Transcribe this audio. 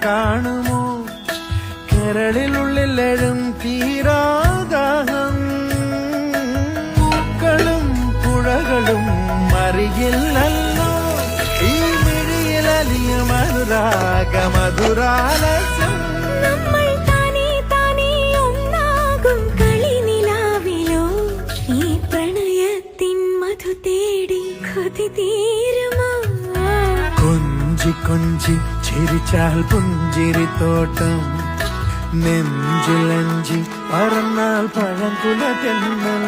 കാണുമോ കരളിനുള്ളിലെഴും തീരാദാഹം പൂക്കളും പുഴകളും അറിയില്ലല്ലോ ഈ മിഴിയിലലിയും അനുരാഗ മധുരാലസം നമ്മൾ താനേ താനേ ഒന്നാകും കളിനിലാവിലോ ഈ പ്രണയത്തിൻ മധു തേടി കൊതി തീരുമോ കൊഞ്ചി കൊഞ്ചി ചിരിച്ചാൽ പുഞ്ചിരിത്തോട്ടം നെഞ്ചിലഞ്ചി പറന്നാൽ പഴംകുല തെന്നൽ